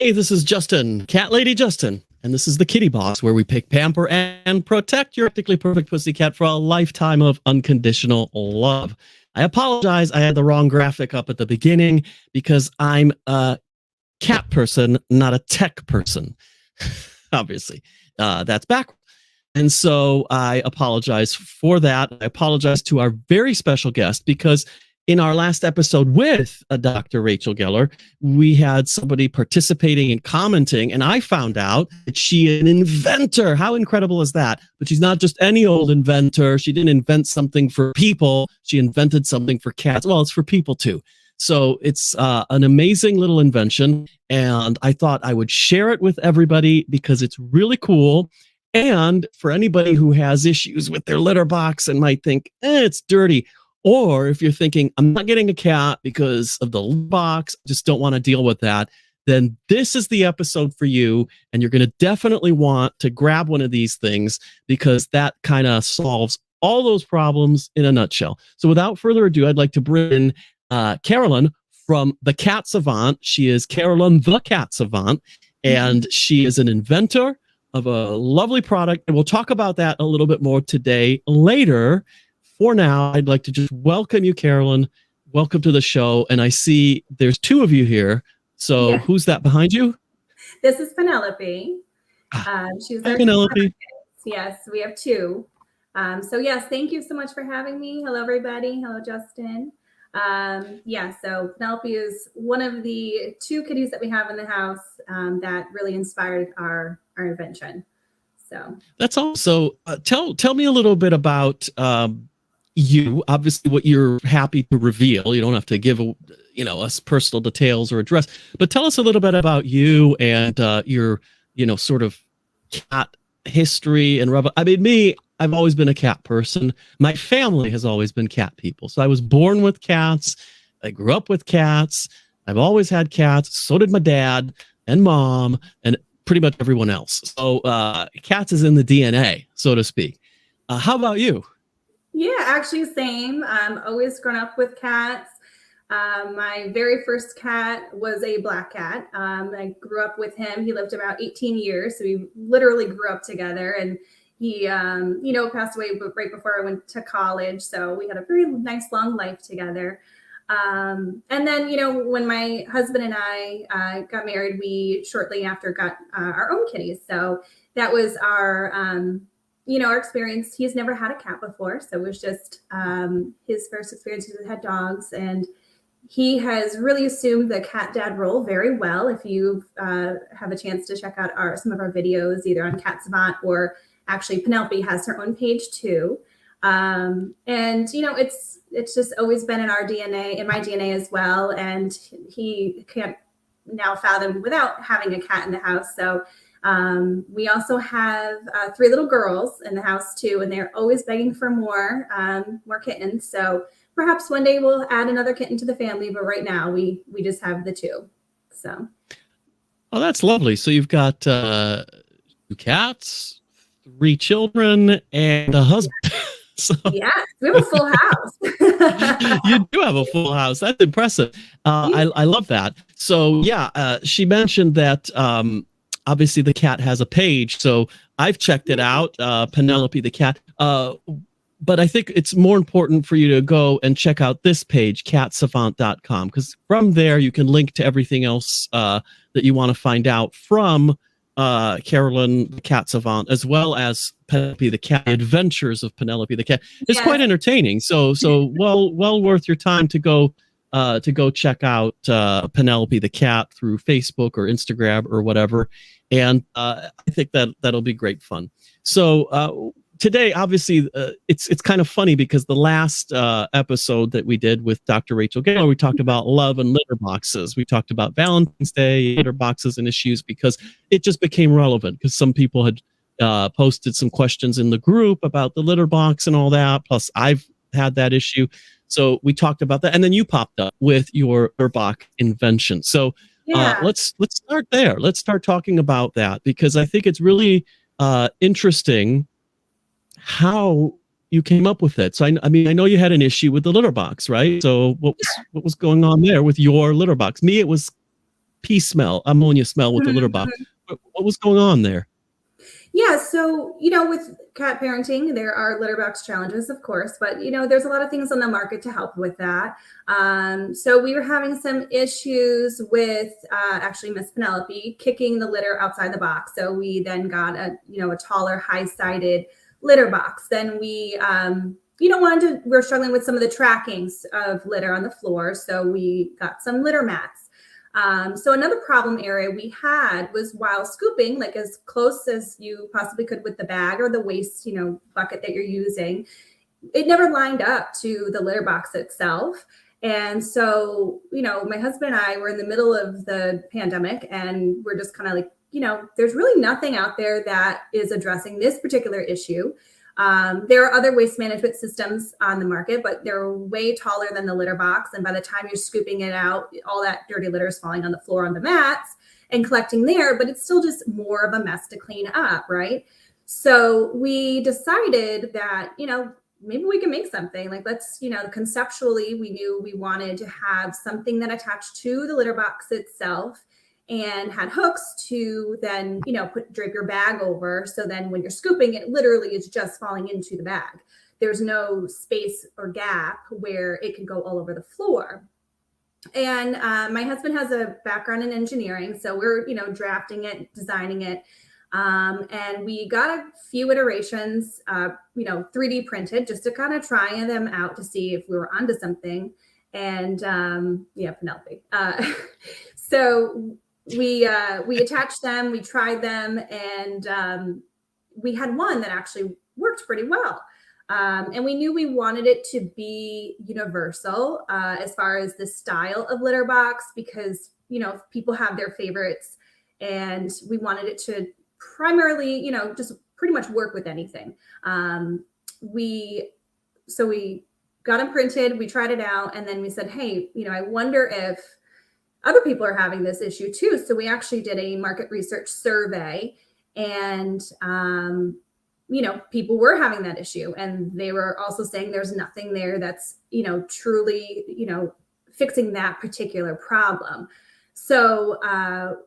Hey, this is Justin, Cat Lady Justin, and this is the Kitty Box, where we pick, pamper, and protect your practically perfect pussycat for a lifetime of unconditional love. I apologize, I had the wrong graphic up at the beginning because I'm a cat person, not a tech person. Obviously, that's backwards. And so I apologize for that. I apologize to our very special guest because in our last episode with Dr. Rachel Geller, we had somebody participating and commenting, and I found out that she is an inventor. How incredible is that? But she's not just any old inventor. She didn't invent something for people. She invented something for cats. Well, it's for people too. So it's an amazing little invention, and I thought I would share it with everybody because it's really cool. And for anybody who has issues with their litter box and might think, it's dirty, or if you're thinking, I'm not getting a cat because of the box, just don't want to deal with that, then this is the episode for you. And you're going to definitely want to grab one of these things because that kind of solves all those problems in a nutshell. So without further ado, I'd like to bring in Carolyn from the Cat Savant. She is Carolyn the Cat Savant, and she is an inventor of a lovely product. And we'll talk about that a little bit more today later. For now, I'd like to just welcome you, Carolyn. Welcome to the show. And I see there's two of you here. So yeah. Who's that behind you? This is Penelope. She's our Penelope. Yes, we have two. So yes, thank you so much for having me. Hello, everybody. Hello, Justin. So Penelope is one of the two kitties that we have in the house that really inspired our invention. So that's all. So tell me a little bit about you, obviously what you're happy to reveal. You don't have to give us personal details or address, but tell us a little bit about you and your sort of cat history and I've always been a cat person. My family has always been cat people. So I was born with cats. I grew up with cats. I've always had cats. So did my dad and mom and pretty much everyone else. So cats is in the DNA, so to speak. How about you? Yeah, actually same. Always grown up with cats. My very first cat was a black cat. I grew up with him. He lived about 18 years. So we literally grew up together, and he, passed away right before I went to college. So we had a very nice long life together. And then, when my husband and I got married, we shortly after got our own kitties. So that was our experience. He's never had a cat before. So it was just his first experience. He had dogs, and he has really assumed the cat dad role very well. If you have a chance to check out some of our videos, either on Cat Savant or actually Penelope has her own page too. It's just always been in our DNA, in my DNA as well. And he can't now fathom without having a cat in the house. So we also have 3 little girls in the house too, and they're always begging for more kittens. So perhaps one day we'll add another kitten to the family, but right now we just have the 2. So. Oh, that's lovely. So you've got 2 cats, 3 children, and a husband. So, yeah, we have a full house. You do have a full house. That's impressive. I love that. So yeah, she mentioned that obviously the cat has a page. So I've checked it out, Penelope the cat. But I think it's more important for you to go and check out this page, catsavant.com, because from there you can link to everything else that you want to find out from Carolyn the Cat Savant, as well as Penelope the Cat, Adventures of Penelope the Cat. It's quite entertaining. So well worth your time to go check out Penelope the Cat through Facebook or Instagram or whatever. And I think that'll be great fun. So today, obviously, it's kind of funny because the last episode that we did with Dr. Rachel Geller, we talked about love and litter boxes. We talked about Valentine's Day, litter boxes and issues, because it just became relevant because some people had posted some questions in the group about the litter box and all that. Plus, I've had that issue. So we talked about that. And then you popped up with your litter box invention. So let's start there. Let's start talking about that, because I think it's really interesting how you came up with it. So I know you had an issue with the litter box, right? So what was going on there with your litter box? Me, it was pee smell, ammonia smell with the litter box. What was going on there? Yeah, so, with cat parenting, there are litter box challenges, of course, but, there's a lot of things on the market to help with that. So we were having some issues with actually Miss Penelope kicking the litter outside the box. So we then got a taller, high-sided litter box. Then we, we're struggling with some of the trackings of litter on the floor. So we got some litter mats. So another problem area we had was while scooping, like as close as you possibly could with the bag or the waste, bucket that you're using, it never lined up to the litter box itself. And so, my husband and I were in the middle of the pandemic and we're just kind of like, there's really nothing out there that is addressing this particular issue. There are other waste management systems on the market, but they're way taller than the litter box. And by the time you're scooping it out, all that dirty litter is falling on the floor on the mats and collecting there, but it's still just more of a mess to clean up, right? So we decided that, maybe we can make something like, let's, conceptually, we knew we wanted to have something that attached to the litter box itself and had hooks to then, drape your bag over. So then when you're scooping, it literally is just falling into the bag. There's no space or gap where it can go all over the floor. And my husband has a background in engineering. So we're, drafting it, designing it. And we got a few iterations, 3D printed just to kind of try them out to see if we were onto something. And Penelope. So we attached them, we tried them, and we had one that actually worked pretty well. And we knew we wanted it to be universal as far as the style of litter box, because, people have their favorites, and we wanted it to primarily, just pretty much work with anything. We got them printed, we tried it out, and then we said, hey, I wonder if other people are having this issue too. So we actually did a market research survey, and, people were having that issue, and they were also saying there's nothing there that's, truly, fixing that particular problem. So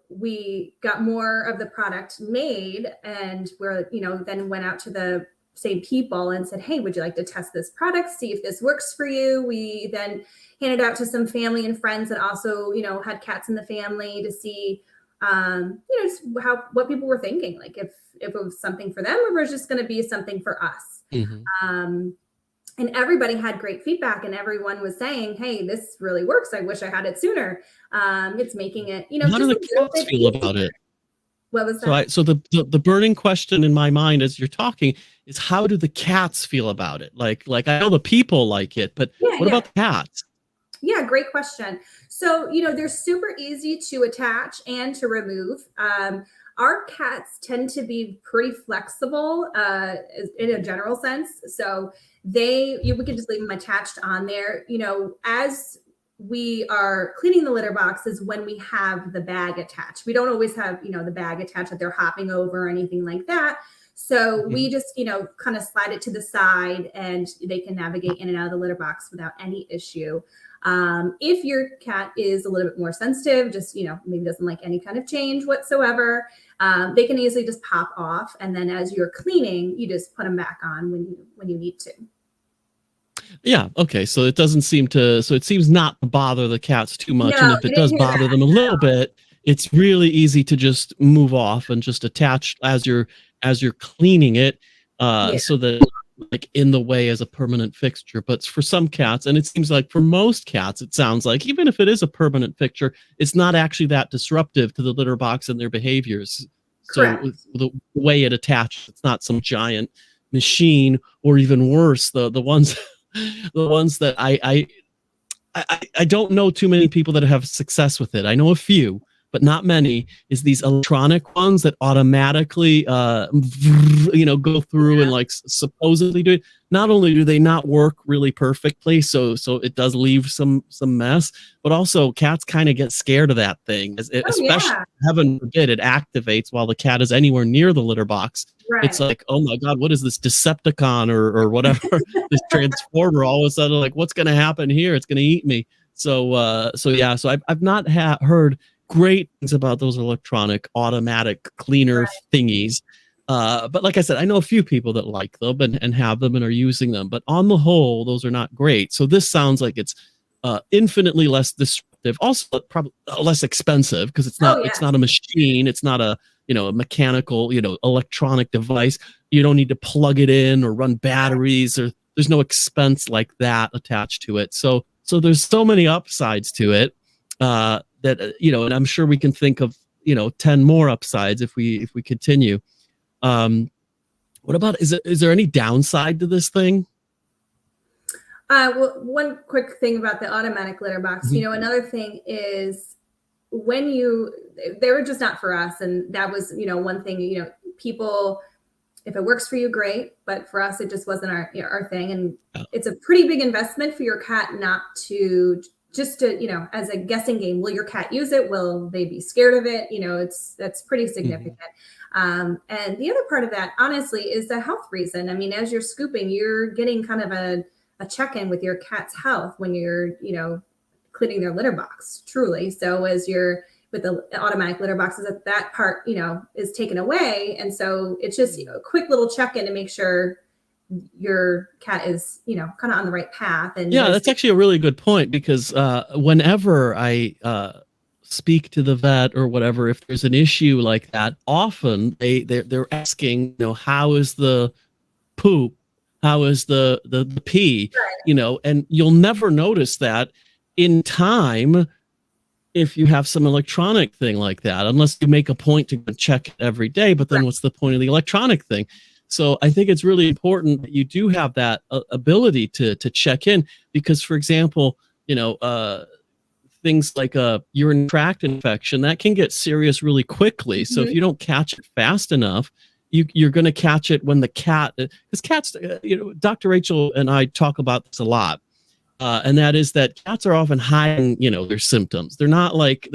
we got more of the product made, and we're, then went out to the same people and said, hey, would you like to test this product, see if this works for you? We then handed out to some family and friends that also, had cats in the family to see, just what people were thinking, like if it was something for them or was just going to be something for us. Mm-hmm. And everybody had great feedback, and everyone was saying, hey, this really works. I wish I had it sooner. It's making it, how do the cats feel about it? What was that? So the burning question in my mind as you're talking is, how do the cats feel about it? Like I know the people like it, but what about the cats? Yeah, great question. So, they're super easy to attach and to remove. Our cats tend to be pretty flexible in a general sense. So we can just leave them attached on there. As we are cleaning the litter boxes, when we have the bag attached, we don't always have, the bag attached that they're hopping over or anything like that. So we just, kind of slide it to the side, and they can navigate in and out of the litter box without any issue. If your cat is a little bit more sensitive, just, maybe doesn't like any kind of change whatsoever, they can easily just pop off. And then as you're cleaning, you just put them back on when you need to. Yeah. Okay. So it seems not to bother the cats too much. No, and if it does bother them a little bit, it's really easy to just move off and just attach as you're cleaning it, so that like in the way as a permanent fixture. But for some cats, and it seems like for most cats, it sounds like even if it is a permanent fixture, it's not actually that disruptive to the litter box and their behaviors. Correct. So the way it attaches, it's not some giant machine, or even worse, the ones that I don't know too many people that have success with it. I know a few, but not many, is these electronic ones that automatically, go through and like supposedly do it. Not only do they not work really perfectly, so it does leave some mess, but also cats kind of get scared of that thing, especially, heaven forbid, it activates while the cat is anywhere near the litter box. Right. It's like, oh my God, what is this Decepticon or whatever, this Transformer? All of a sudden, like, what's going to happen here? It's going to eat me. So I've not heard great things about those electronic automatic cleaner Right. thingies. But like I said, I know a few people that like them and have them and are using them. But on the whole, those are not great. So this sounds like it's infinitely less disruptive, also probably less expensive because Oh, it's yes. not a machine, it's not a a mechanical electronic device. You don't need to plug it in or run batteries, or there's no expense like that attached to it. So there's so many upsides to it that and I'm sure we can think of 10 more upsides if we continue. What about is there any downside to this thing? Well, one quick thing about the automatic litter box, Mhm. another thing is when they were just not for us. And that was, one thing, people, if it works for you, great. But for us, it just wasn't our thing. And Yeah. it's a pretty big investment for your cat not to just to, as a guessing game. Will your cat use it? Will they be scared of it? That's pretty significant. And the other part of that, honestly, is the health reason. I mean, as you're scooping, you're getting kind of a check-in with your cat's health when you're, cleaning their litter box, truly. So as you're with the automatic litter boxes, that part, is taken away. And so it's just a quick little check-in to make sure your cat is, kind of on the right path. And Yeah, that's actually a really good point because whenever I speak to the vet or whatever, if there's an issue like that, often they're asking, how is the poop? How is the pee? And you'll never notice that in time if you have some electronic thing like that, unless you make a point to check it every day. But then what's the point of the electronic thing? So I think it's really important that you do have that ability to check in because, for example, things like a urinary tract infection that can get serious really quickly. So if you don't catch it fast enough, you're going to catch it when the cat, because cats, Dr. Rachel and I talk about this a lot. And that is that cats are often hiding, their symptoms. They're not like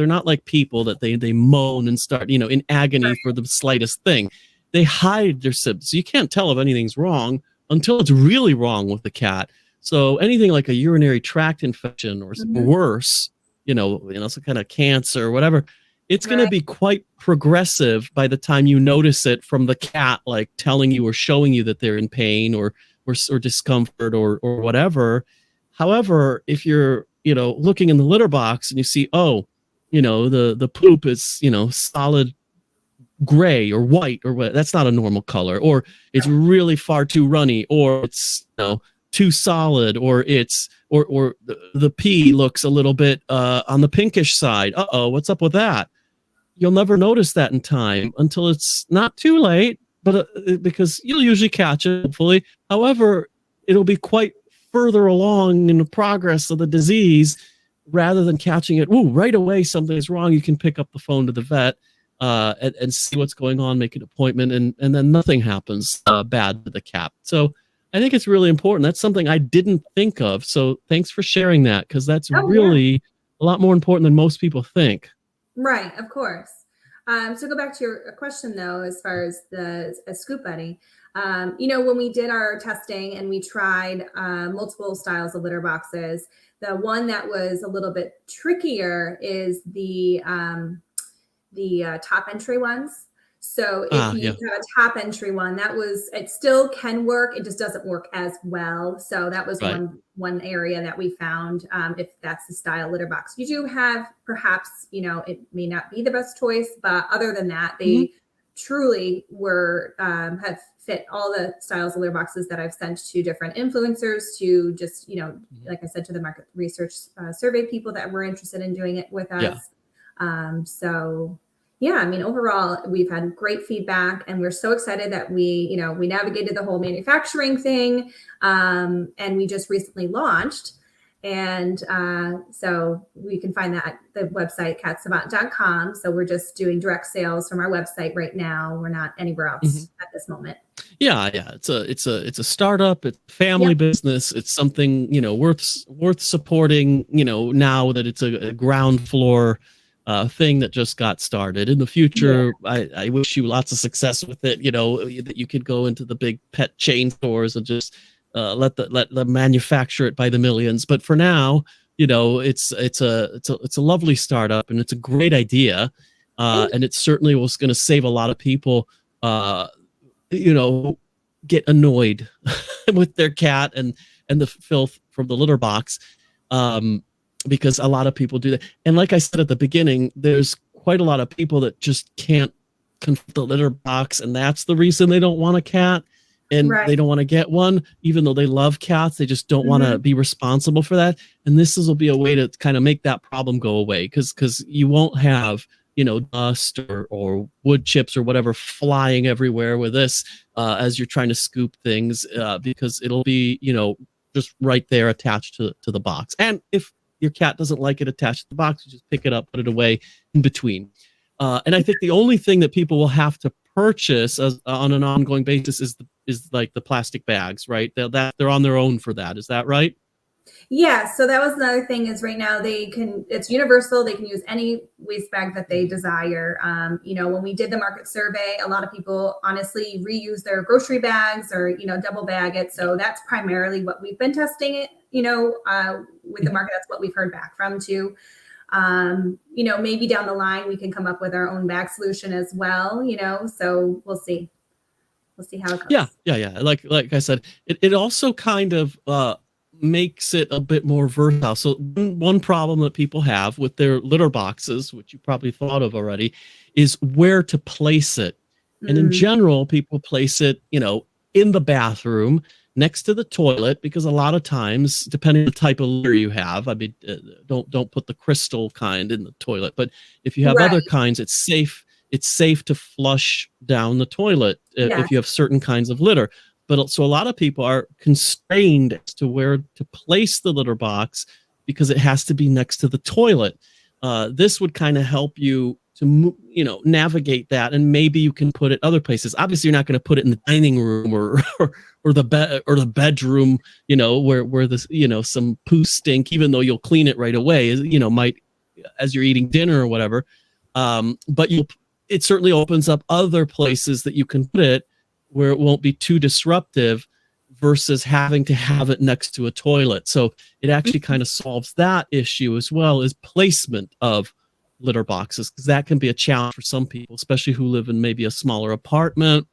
people that they moan and start, in agony for the slightest thing. They hide their symptoms. You can't tell if anything's wrong until it's really wrong with the cat. So anything like a urinary tract infection or worse, some kind of cancer or whatever, it's going to be quite progressive by the time you notice it from the cat, like telling you or showing you that they're in pain or discomfort or whatever. However, if you're, looking in the litter box and you see, the poop is, solid gray or white or what, that's not a normal color, or it's really far too runny, or it's, too solid, or it's, or the pee looks a little bit on the pinkish side. What's up with that? You'll never notice that in time until it's not too late, but because you'll usually catch it, hopefully. However, it'll be quite further along in the progress of the disease rather than catching it right away. Something's wrong. You can pick up the phone to the vet and see what's going on, make an appointment, and then nothing happens bad to the cat. So I think it's really important. That's something I didn't think of. So thanks for sharing that, because that's really a lot more important than most people think. Right, of course. So go back to your question though, as far as the Scoop Buddy. When we did our testing and we tried multiple styles of litter boxes, the one that was a little bit trickier is the top entry ones. So if you have a top entry one, it still can work. It just doesn't work as well. So that was one area that we found, if that's the style litter box. You do have perhaps, it may not be the best choice, but other than that, they truly have fit all the styles of litter boxes that I've sent to different influencers, to just, like I said, to the market research survey people that were interested in doing it with us. So yeah, I mean, overall, we've had great feedback, and we're so excited that we navigated the whole manufacturing thing, and we just recently launched. And so we can find that at the website, catsavant.com. So we're just doing direct sales from our website right now. We're not anywhere else at this moment. Yeah. It's a startup. It's a family business. It's something, worth supporting, now that it's a ground floor thing that just got started. In the future, I wish you lots of success with it, that you could go into the big pet chain stores and just let the manufacture it by the millions. But for now, it's a lovely startup, and it's a great idea, and it certainly was going to save a lot of people, you know, get annoyed with their cat and the filth from the litter box, because a lot of people do that. And like I said at the beginning, there's quite a lot of people that just can't confront the litter box, and that's the reason they don't want a cat, and they don't want to get one, even though they love cats. They just don't want to be responsible for that. And will be a way to kind of make that problem go away, because you won't have, dust or wood chips or whatever flying everywhere with this, as you're trying to scoop things, because it'll be, just right there attached to the box. And if your cat doesn't like it attached to the box, you just pick it up, put it away in between. And I think the only thing that people will have to purchase on an ongoing basis is like the plastic bags, right? They're on their own for that. Is that right? Yeah. So that was another thing, is right now it's universal. They can use any waste bag that they desire. When we did the market survey, a lot of people honestly reuse their grocery bags or, double bag it. So that's primarily what we've been testing it, with the market. That's what we've heard back from too. Maybe down the line we can come up with our own bag solution as well, so we'll see. We'll see how it goes. Yeah. Like I said, it also kind of makes it a bit more versatile. So one problem that people have with their litter boxes, which you probably thought of already, is where to place it. And in general, people place it, in the bathroom next to the toilet, because a lot of times, depending on the type of litter you have, I mean, don't put the crystal kind in the toilet, but if you have other kinds, it's safe to flush down the toilet if you have certain kinds of litter. But so a lot of people are constrained as to where to place the litter box because it has to be next to the toilet. This would kind of help you to navigate that, and maybe you can put it other places. Obviously, you're not going to put it in the dining room or the bed or the bedroom, where this some poo stink, even though you'll clean it right away, might as you're eating dinner or whatever. But it certainly opens up other places that you can put it where it won't be too disruptive, versus having to have it next to a toilet. So it actually kind of solves that issue, as well as placement of litter boxes, because that can be a challenge for some people, especially who live in maybe a smaller apartment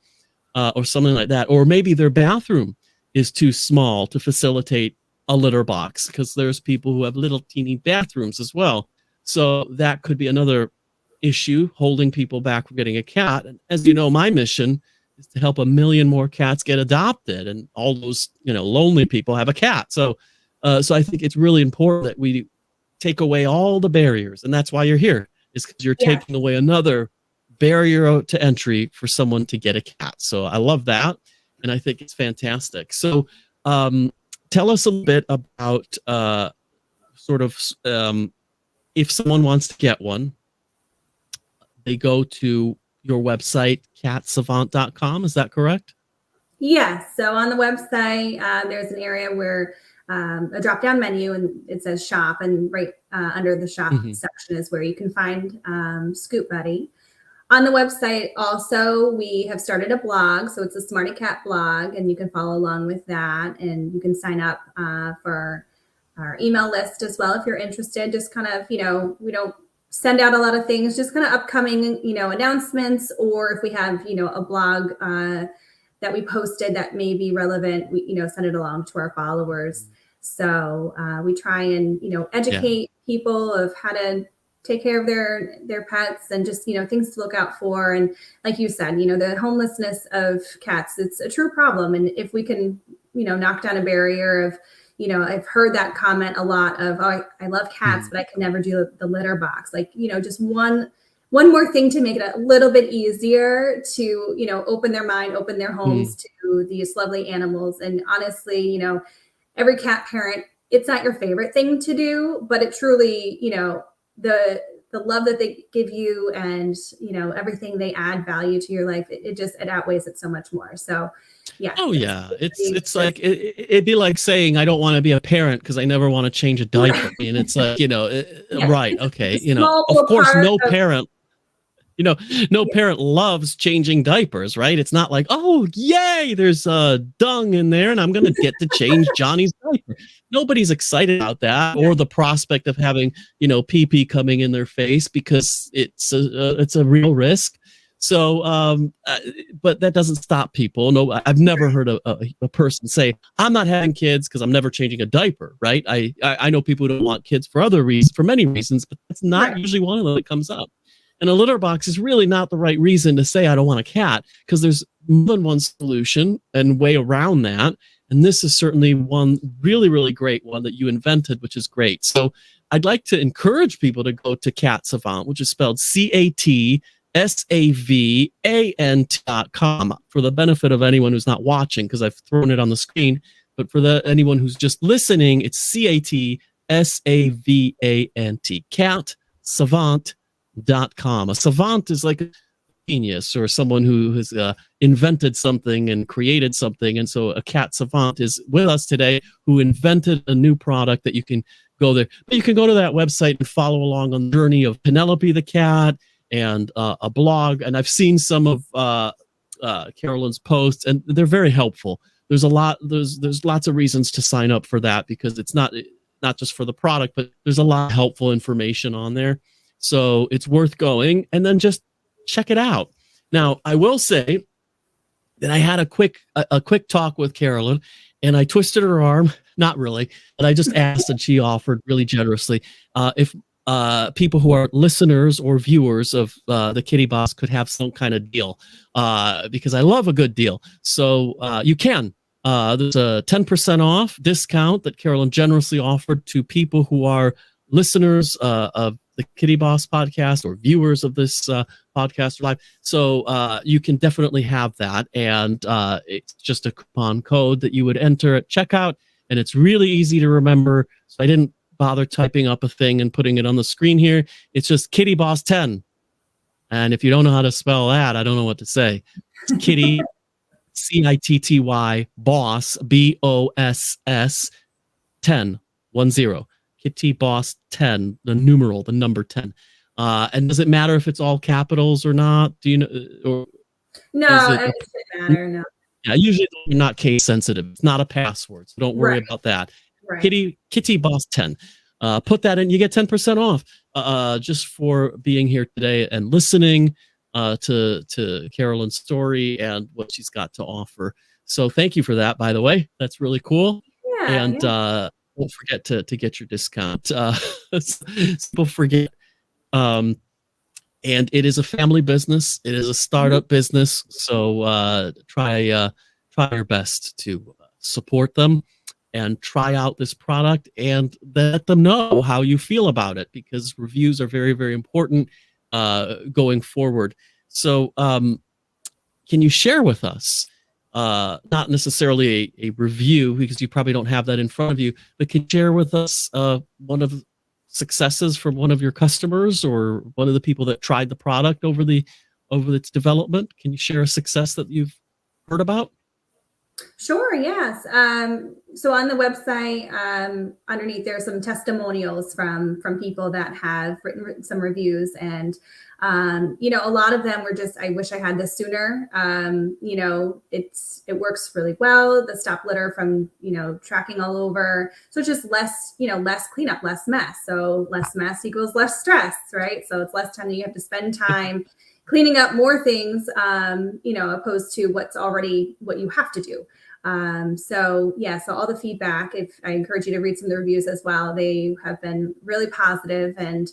or something like that. Or maybe their bathroom is too small to facilitate a litter box, because there's people who have little teeny bathrooms as well. So that could be another issue holding people back from getting a cat. And as you know, my mission is to help 1 million more cats get adopted, and all those lonely people have a cat. So I think it's really important that we take away all the barriers, and that's why you're here, is because you're taking away another barrier to entry for someone to get a cat. So I love that, and I think it's fantastic. So tell us a little bit about if someone wants to get one, they go to your website, catsavant.com. Is that correct? Yeah. So on the website, there's an area where a drop-down menu, and it says shop, and right under the shop section is where you can find Scoop Buddy. On the website also, we have started a blog. So it's a Smarty Cat blog, and you can follow along with that, and you can sign up for our email list as well if you're interested. Just kind of, we don't send out a lot of things, just kind of upcoming, announcements, or if we have, a blog that we posted that may be relevant, we, send it along to our followers. So we try and, educate people of how to take care of their pets, and just, things to look out for. And like you said, the homelessness of cats, it's a true problem. And if we can, knock down a barrier of, I've heard that comment a lot of, oh, I love cats, but I can never do the litter box. Like, just one more thing to make it a little bit easier to, open their mind, open their homes to these lovely animals. And honestly, every cat parent, it's not your favorite thing to do, but it truly, the love that they give you, and, everything they add value to your life, it outweighs it so much more. So yeah. Oh yeah. It's like, it'd be like saying, I don't want to be a parent because I never want to change a diaper. And it's like, right. Okay. Of course, no parent. No parent loves changing diapers, right? It's not like, oh, yay, there's dung in there and I'm going to get to change Johnny's diaper. Nobody's excited about that, or the prospect of having, pee pee coming in their face, because it's a real risk. So, but that doesn't stop people. No, I've never heard a person say, I'm not having kids because I'm never changing a diaper, right? I know people who don't want kids for other reasons, for many reasons, but that's not usually one of them that comes up. And a litter box is really not the right reason to say I don't want a cat, because there's more than one solution and way around that. And this is certainly one really, really great one that you invented, which is great. So I'd like to encourage people to go to Cat Savant, which is spelled CATSAVANT.com, for the benefit of anyone who's not watching, because I've thrown it on the screen. But for anyone who's just listening, it's CATSAVANT, catsavant.com. A savant is like a genius, or someone who has invented something and created something. And so a cat savant is with us today, who invented a new product that you can go there. But you can go to that website and follow along on the journey of Penelope the cat, and a blog. And I've seen some of Carolyn's posts, and they're very helpful. There's lots of reasons to sign up for that, because it's not just for the product, but there's a lot of helpful information on there. So it's worth going, and then just check it out. Now, I will say that I had a quick talk with Carolyn, and I twisted her arm. Not really, but I just asked, and she offered really generously if people who are listeners or viewers of the Kitty Boss could have some kind of deal, because I love a good deal. So you can. There's a 10% off discount that Carolyn generously offered to people who are listeners of the Kitty Boss podcast, or viewers of this podcast live. So you can definitely have that. And it's just a coupon code that you would enter at checkout. And it's really easy to remember. So I didn't bother typing up a thing and putting it on the screen here. It's just Kitty Boss 10. And if you don't know how to spell that, I don't know what to say. It's Kitty, CITTY, Boss, BOSS 10, 10. Kitty Boss 10, the numeral, the number 10. And does it matter if it's all capitals or not? Do you know? Or no, it doesn't matter. No. Yeah, usually they're not case sensitive. It's not a password, so don't worry about that. Right. Kitty Boss 10. Put that in. You get 10% off just for being here today and listening to Carolyn's story and what she's got to offer. So thank you for that, by the way. That's really cool. Yeah. And don't forget to get your discount. People forget. And it is a family business. It is a startup business. So try your best to support them and try out this product and let them know how you feel about it, because reviews are very, very important going forward. So can you share with us, not necessarily a review, because you probably don't have that in front of you, but can you share with us one of successes from one of your customers or one of the people that tried the product over its development? Can you share a success that you've heard about? Sure, yes. So on the website, underneath there are some testimonials from people that have written some reviews, and a lot of them were just, I wish I had this sooner. It works really well. The stop litter from tracking all over, so it's just less cleanup, less mess. So less mess equals less stress, right? So it's less time that you have to spend time cleaning up more things, opposed to what you have to do. So all the feedback, I encourage you to read some of the reviews as well. They have been really positive, and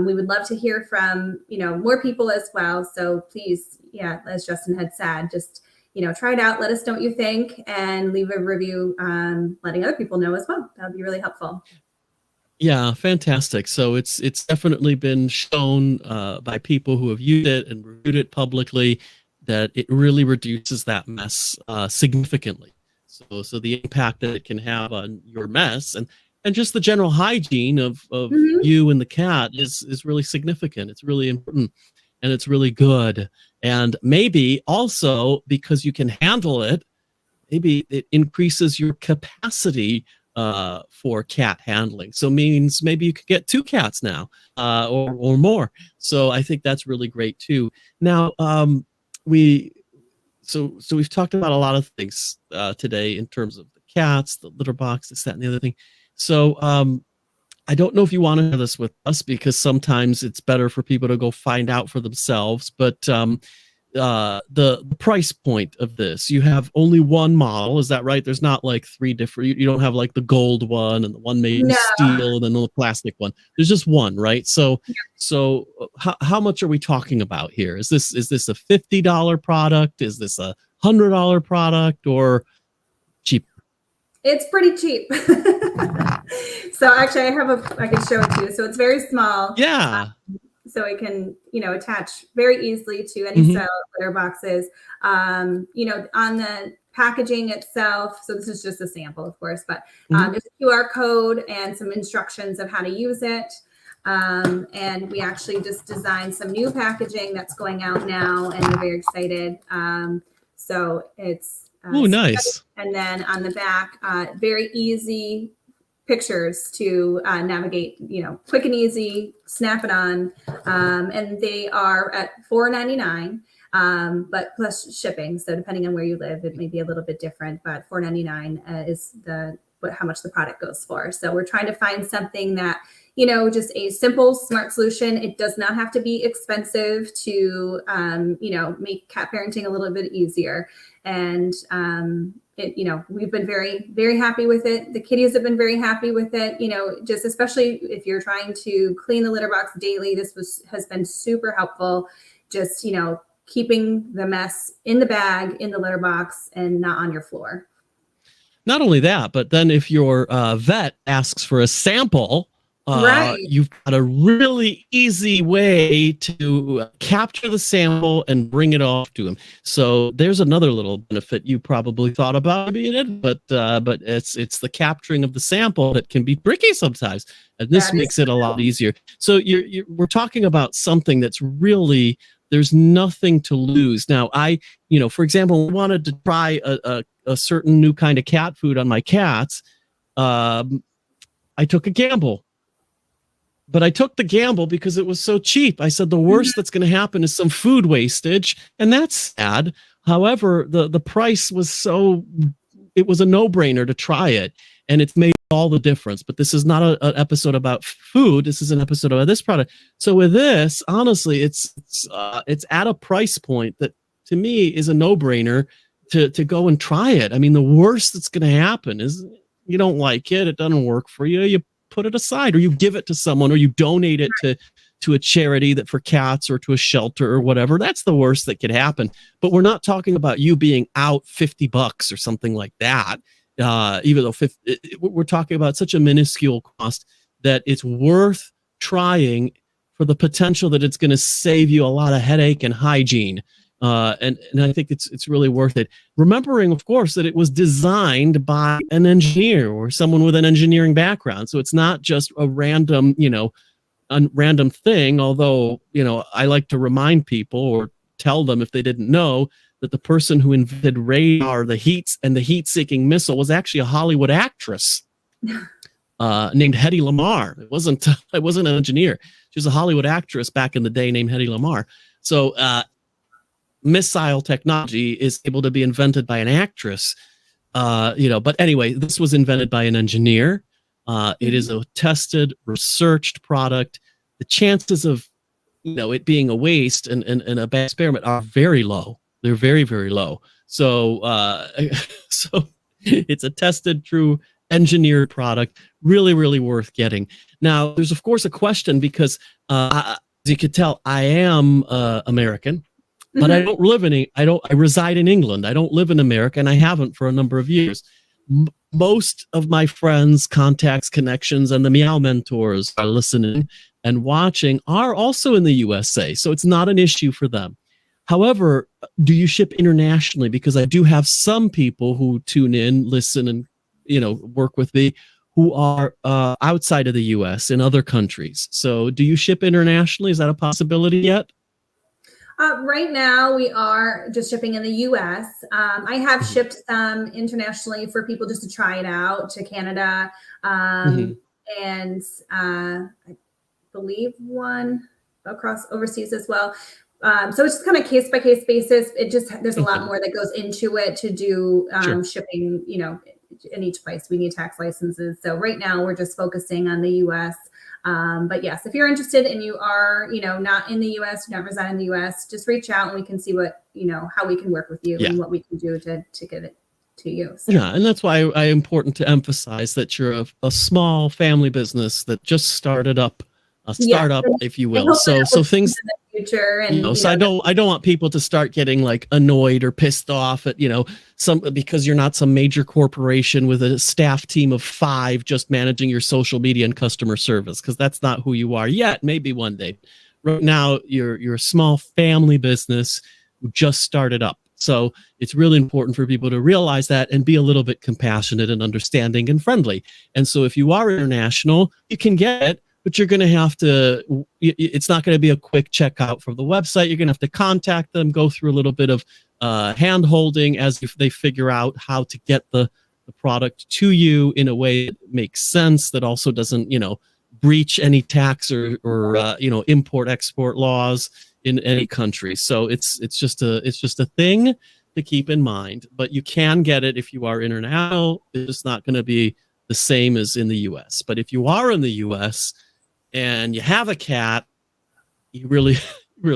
we would love to hear from, more people as well. So please, as Justin had said, just, try it out. Let us know what you think, and leave a review, letting other people know as well. That would be really helpful. Yeah, fantastic. So it's definitely been shown by people who have used it and reviewed it publicly that it really reduces that mess significantly. So the impact that it can have on your mess and just the general hygiene of you and the cat is really significant. It's really important, and it's really good. And maybe also because you can handle it, maybe it increases your capacity for cat handling. So means maybe you could get 2 cats now, or more. So I think that's really great too. Now, we've talked about a lot of things today in terms of the cats, the litter box, this, that, and the other thing. So I don't know if you want to share this with us, because sometimes it's better for people to go find out for themselves. But the price point of this, you have only one model, is that right? There's not like 3 different. You don't have like the gold one and the one made in steel and then the plastic one. There's just one, right? So how much are we talking about here? Is this a $50 product? Is this a $100 product, or cheap? It's pretty cheap. So actually I can show it to you. So it's very small. Yeah. So it can, attach very easily to any style of litter boxes. On the packaging itself, so this is just a sample, of course, but there's a QR code and some instructions of how to use it. And we actually just designed some new packaging that's going out now, and we're very excited. So it's nice. And then on the back, very easy pictures to navigate, quick and easy, snap it on. And they are at $4.99, but plus shipping. So depending on where you live, it may be a little bit different, but $4.99 is how much the product goes for. So we're trying to find something that, just a simple, smart solution. It does not have to be expensive to, make cat parenting a little bit easier. And, we've been very, very happy with it. The kitties have been very happy with it, just especially if you're trying to clean the litter box daily. This has been super helpful. Just, keeping the mess in the bag, in the litter box, and not on your floor. Not only that, but then if your vet asks for a sample, right, you've got a really easy way to capture the sample and bring it off to him. So there's another little benefit you probably thought about being it, but it's the capturing of the sample that can be tricky sometimes, and this makes it a lot easier. So we're talking about something that's really, there's nothing to lose. Now, for example, wanted to try a certain new kind of cat food on my cats. I took a gamble. But I took the gamble because it was so cheap. I said the worst that's going to happen is some food wastage, and that's sad. However, the price was it was a no-brainer to try it, and it's made all the difference. But this is not an episode about food. This is an episode about this product. So with this, honestly, it's at a price point that to me is a no-brainer to go and try it. I mean, the worst that's going to happen is you don't like it. It doesn't work for you. You put it aside, or you give it to someone, or you donate it to a charity that for cats, or to a shelter or whatever. That's the worst that could happen. But we're not talking about you being out $50 or something like that. Even though we're talking about such a minuscule cost that it's worth trying for the potential that it's going to save you a lot of headache and hygiene. And I think it's really worth it. Remembering, of course, that it was designed by an engineer or someone with an engineering background. So it's not just a random, random thing. Although, I like to remind people or tell them if they didn't know that the person who invented radar, the heat-seeking missile was actually a Hollywood actress named Hedy Lamarr. It wasn't an engineer. She was a Hollywood actress back in the day named Hedy Lamarr. So, missile technology is able to be invented by an actress, but anyway, this was invented by an engineer. It is a tested, researched product. The chances of, it being a waste and a bad experiment are very low. They're very, very low. So, so it's a tested, true, engineered product. Really, really worth getting. Now, there's of course a question because, as you could tell, I am American. But I don't live I reside in England. I don't live in America, and I haven't for a number of years. Most of my friends, contacts, connections, and the Meow Mentors are listening and watching are also in the USA, so it's not an issue for them. However, do you ship internationally? Because I do have some people who tune in, listen, and work with me who are outside of the US in other countries. So do you ship internationally? Is that a possibility yet? Right now, we are just shipping in the U.S. I have shipped some internationally for people just to try it out to Canada, and I believe one across overseas as well. So it's just kind of case by case basis. It just there's a lot more that goes into it to do shipping. In each place we need tax licenses. So right now we're just focusing on the U.S. But yes, if you're interested and you are, not in the U.S., you not reside in the U.S., just reach out and we can see what, how we can work with you and what we can do to get it to you. So. Yeah, and that's why I important to emphasize that you're a small family business that just started up, a startup, if you will. So things. Future and so I don't want people to start getting like annoyed or pissed off at because you're not some major corporation with a staff team of 5 just managing your social media and customer service, because that's not who you are yet. Maybe one day. Right now you're a small family business who just started up. So it's really important for people to realize that and be a little bit compassionate and understanding and friendly. And so if you are international, you can get it, but you're going to have to, it's not going to be a quick checkout from the website. You're going to have to contact them, go through a little bit of hand holding as if they figure out how to get the product to you in a way that makes sense, that also doesn't, breach any tax or import export laws in any country. So it's just a thing to keep in mind, but you can get it if you are international. It's not going to be the same as in the US. But if you are in the US and you have a cat, you really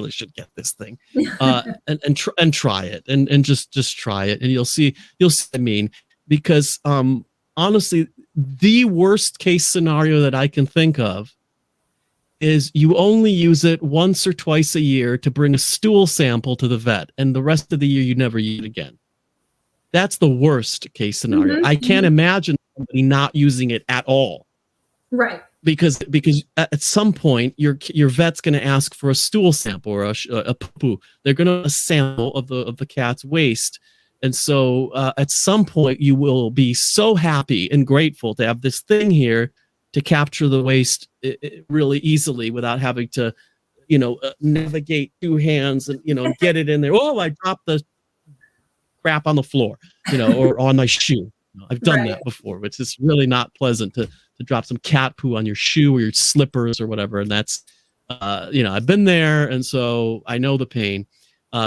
should get this thing and try it and just try it, and you'll see what I mean. Because honestly, the worst case scenario that I can think of is you only use it once or twice a year to bring a stool sample to the vet, and the rest of the year you never use it again. That's the worst case scenario. I can't imagine somebody not using it at all. Right. Because at some point your vet's going to ask for a stool sample or a poo. They're going to sample of the cat's waste, and so at some point you will be so happy and grateful to have this thing here to capture the waste really easily without having to, navigate 2 hands and get it in there. Oh, I dropped the crap on the floor, or on my shoe. I've done that before, which is really not pleasant to drop some cat poo on your shoe or your slippers or whatever. And that's, I've been there. And so I know the pain.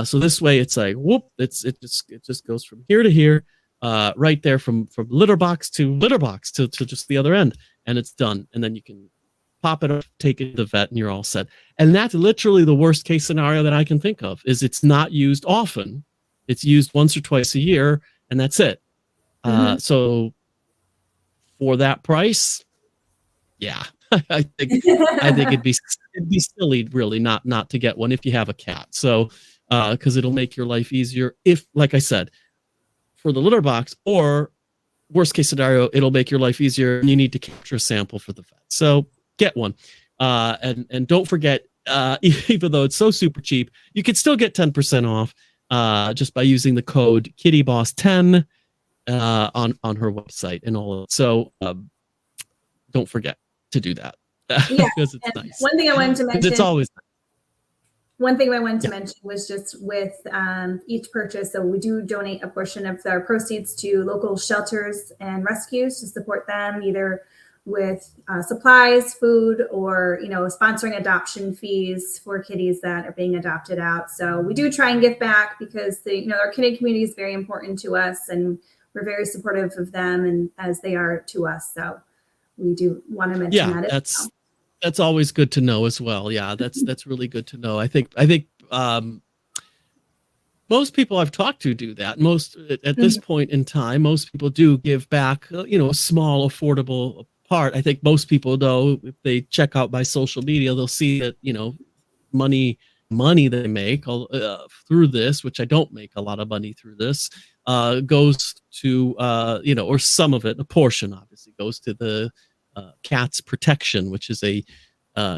So this way it's like, whoop, it just goes from here to here, right there from litter box to just the other end, and it's done. And then you can pop it up, take it to the vet, and you're all set. And that's literally the worst case scenario that I can think of, is it's not used often. It's used once or twice a year, and that's it. So for that price, yeah, I think it'd be silly really not to get one if you have a cat. So because it'll make your life easier if, like I said, for the litter box, or worst case scenario, it'll make your life easier and you need to capture a sample for the vet. So get one. And don't forget, even though it's so super cheap, you can still get 10% off just by using the code KittyBoss10 on her website and all of it. So don't forget to do that. Because it's nice. One thing I wanted to mention. It's always nice. One thing I wanted to mention was just with each purchase. So we do donate a portion of our proceeds to local shelters and rescues to support them, either with supplies, food, or sponsoring adoption fees for kitties that are being adopted out. So we do try and give back because our kitty community is very important to us, and we're very supportive of them and as they are to us. So we do want to mention that. That's always good to know as well. Yeah, that's really good to know. I think most people I've talked to do that. Most at this point in time, most people do give back, a small, affordable part. I think most people, though, if they check out my social media, they'll see that money they make through this, which I don't make a lot of money through this, goes to or some of it, a portion obviously goes to the Cats Protection, which is a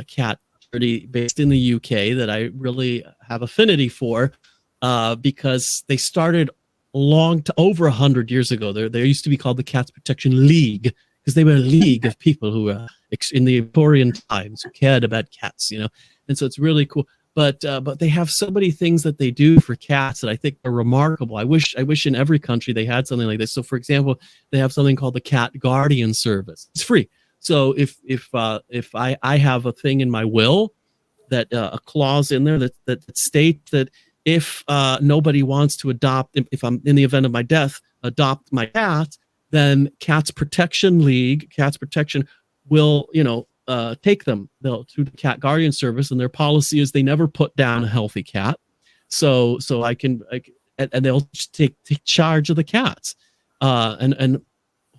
cat charity based in the UK that I really have affinity for, because they started over 100 years ago. They used to be called the Cats Protection League, because they were a league of people who were in the Victorian times who cared about cats, and so it's really cool. but they have so many things that they do for cats that I think are remarkable. I wish in every country they had something like this. So, for example, they have something called the Cat Guardian Service. It's free. So if I have a thing in my will that a clause in there that states that if nobody wants to adopt, if I'm in the event of my death, adopt my cat, then Cats Protection will, take them to the Cat Guardian Service, and their policy is they never put down a healthy cat. So and they'll take charge of the cats, and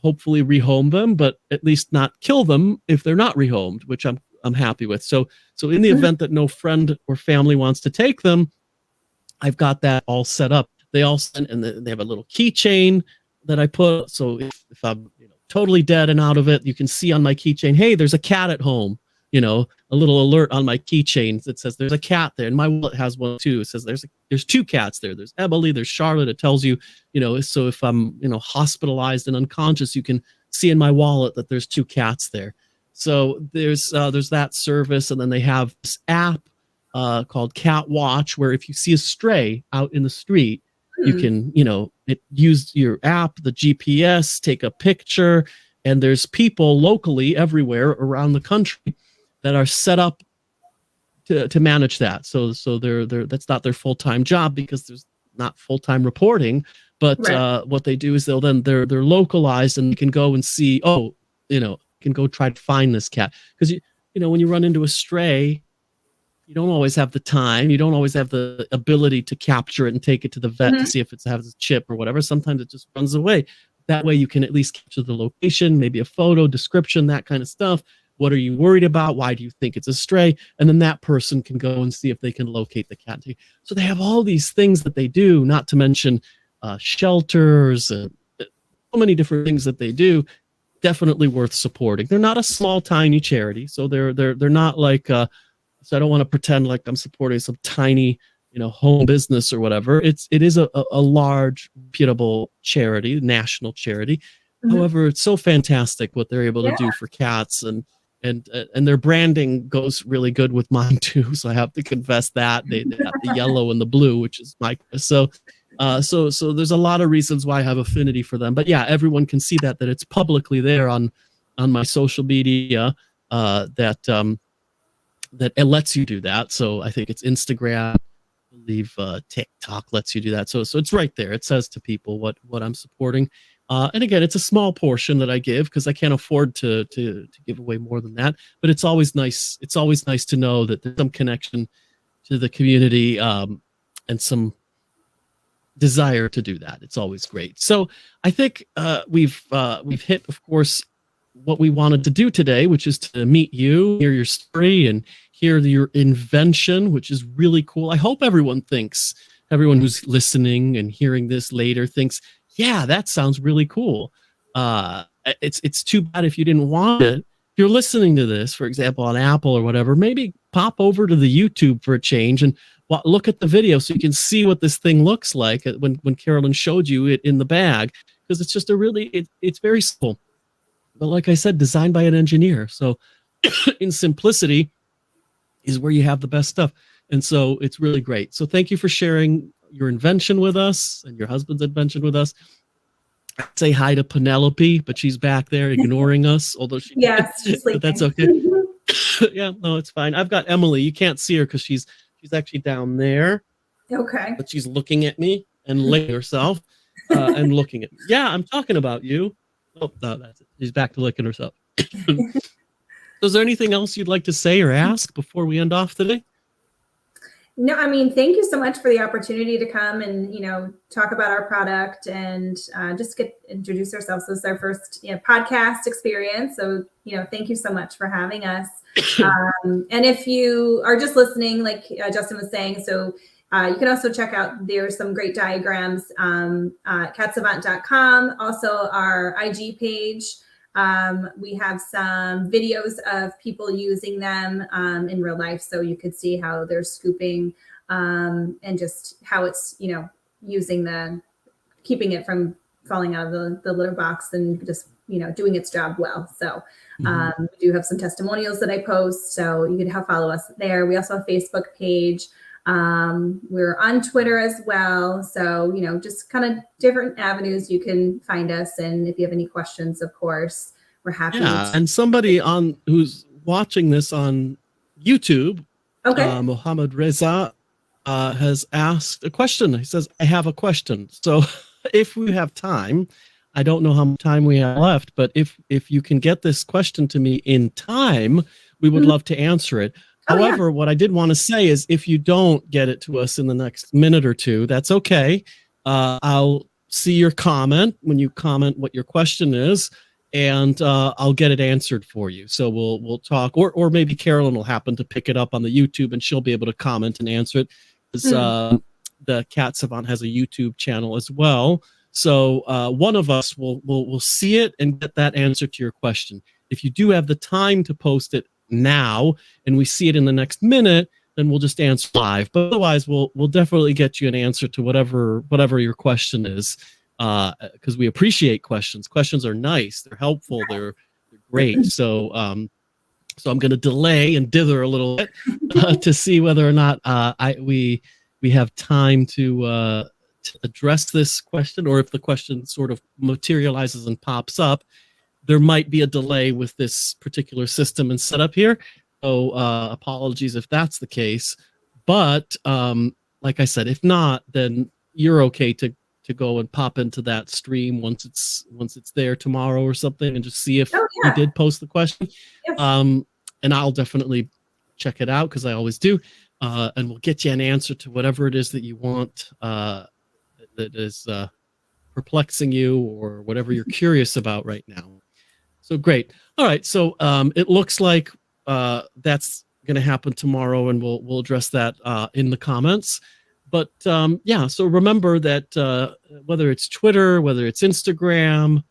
hopefully rehome them, but at least not kill them if they're not rehomed, which I'm happy with. So in the event that no friend or family wants to take them, I've got that all set up. They all send, and they have a little keychain that I put. So if I'm totally dead and out of it, you can see on my keychain, hey, there's a cat at home. A little alert on my keychain that says there's a cat there, and my wallet has one too. It says there's two cats there. There's Emily, there's Charlotte. It tells you, so if I'm hospitalized and unconscious, you can see in my wallet that there's two cats there. So there's that service, and then they have this app called Cat Watch, where if you see a stray out in the street, you can use your app, the GPS, take a picture, and there's people locally everywhere around the country that are set up to manage that. So they're that's not their full-time job because there's not full-time reporting, but right. What they do is they're localized, and you can go and see, can go try to find this cat, because when you run into a stray, you don't always have the time. You don't always have the ability to capture it and take it to the vet to see if it has a chip or whatever. Sometimes it just runs away. That way you can at least capture the location, maybe a photo, description, that kind of stuff. What are you worried about? Why do you think it's a stray? And then that person can go and see if they can locate the cat. So they have all these things that they do, not to mention shelters and so many different things that they do. Definitely worth supporting. They're not a small, tiny charity. So they're not like... So I don't want to pretend like I'm supporting some tiny, home business or whatever. It is a large, reputable charity, national charity. Mm-hmm. However, it's so fantastic what they're able to do for cats, and their branding goes really good with mine too. So I have to confess that they have the yellow and the blue, which is my so there's a lot of reasons why I have affinity for them. But yeah, everyone can see that it's publicly there on my social media that it lets you do that. So I think it's Instagram, I believe TikTok lets you do that. So it's right there. It says to people what I'm supporting. And again, it's a small portion that I give because I can't afford to give away more than that. But it's always nice. It's always nice to know that there's some connection to the community and some desire to do that. It's always great. So I think we've hit, of course, what we wanted to do today, which is to meet you, hear your story, and hear your invention, which is really cool. I hope everyone who's listening and hearing this later thinks, yeah, that sounds really cool. It's too bad if you didn't want it. If you're listening to this, for example, on Apple or whatever, maybe pop over to the YouTube for a change and look at the video so you can see what this thing looks like when Carolyn showed you it in the bag, because it's just it's very simple. But like I said, designed by an engineer. So in simplicity is where you have the best stuff. And so it's really great. So thank you for sharing your invention with us and your husband's invention with us. I'd say hi to Penelope, but she's back there ignoring us, although she's but that's okay. Yeah, no, it's fine. I've got Emily. You can't see her because she's actually down there. Okay. But she's looking at me and licking herself and looking at me. Yeah, I'm talking about you. Oh, no, that's it. She's back to licking herself. So is there anything else you'd like to say or ask before we end off today? No, I mean, thank you so much for the opportunity to come and, talk about our product and just introduce ourselves. This is our first podcast experience. So, thank you so much for having us. And if you are just listening, like Justin was saying, so you can also check out, there's some great diagrams, catsavant.com, also our IG page. We have some videos of people using them in real life, so you could see how they're scooping and just how it's, using keeping it from falling out of the litter box and just doing its job well. So we do have some testimonials that I post, so you can follow us there. We also have a Facebook page. We're on Twitter as well. So, just kind of different avenues you can find us. And if you have any questions, of course, we're happy. Yeah, and somebody who's watching this on YouTube, Mohammed Reza, has asked a question. He says, I have a question. So if we have time, I don't know how much time we have left, but if you can get this question to me in time, we would love to answer it. However, what I did want to say is if you don't get it to us in the next minute or two, that's okay. I'll see your comment when you comment what your question is, and I'll get it answered for you. So we'll talk, or maybe Carolyn will happen to pick it up on the YouTube and she'll be able to comment and answer it. Because the Cat Savant has a YouTube channel as well. So one of us will see it and get that answer to your question. If you do have the time to post it now and we see it in the next minute, then we'll just answer live. But otherwise, we'll definitely get you an answer to whatever your question is, because we appreciate questions. Questions are nice, they're helpful, they're great. So so I'm going to delay and dither a little bit to see whether or not we have time to address this question, or if the question sort of materializes and pops up. There might be a delay with this particular system and setup here. So apologies if that's the case. But like I said, if not, then you're okay to go and pop into that stream once it's there tomorrow or something, and just see if you did post the question. Yes. And I'll definitely check it out, because I always do. And we'll get you an answer to whatever it is that you want, that is perplexing you, or whatever you're curious about right now. So great. All right. So it looks like that's going to happen tomorrow, and we'll address that in the comments. But yeah, so remember that whether it's Twitter, whether it's Instagram,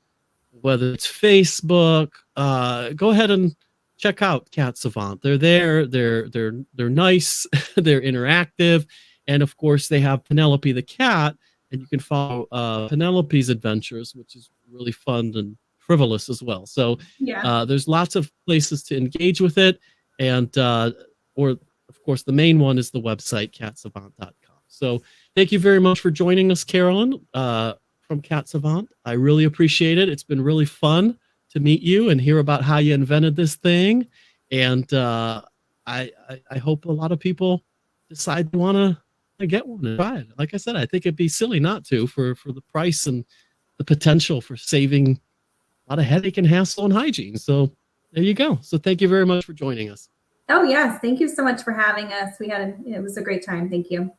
whether it's Facebook, go ahead and check out Cat Savant. They're there. They're nice. They're interactive, and of course they have Penelope the cat, and you can follow Penelope's adventures, which is really fun and frivolous as well. So there's lots of places to engage with it, and or of course the main one is the website catsavant.com. So thank you very much for joining us, Carolyn, from Cat Savant. I really appreciate it. It's been really fun to meet you and hear about how you invented this thing, and I hope a lot of people decide to want to get one and try it. Like I said, I think it'd be silly not to, for the price and the potential for saving a lot of headache and hassle and hygiene. So there you go. So thank you very much for joining us. Oh yes, thank you so much for having us. It was a great time. Thank you.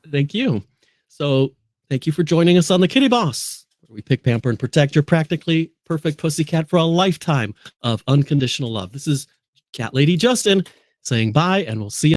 Thank you. So thank you for joining us on the Kitty Boss, where we pick, pamper, and protect your practically perfect pussycat for a lifetime of unconditional love. This is Cat Lady Justin saying bye, and we'll see you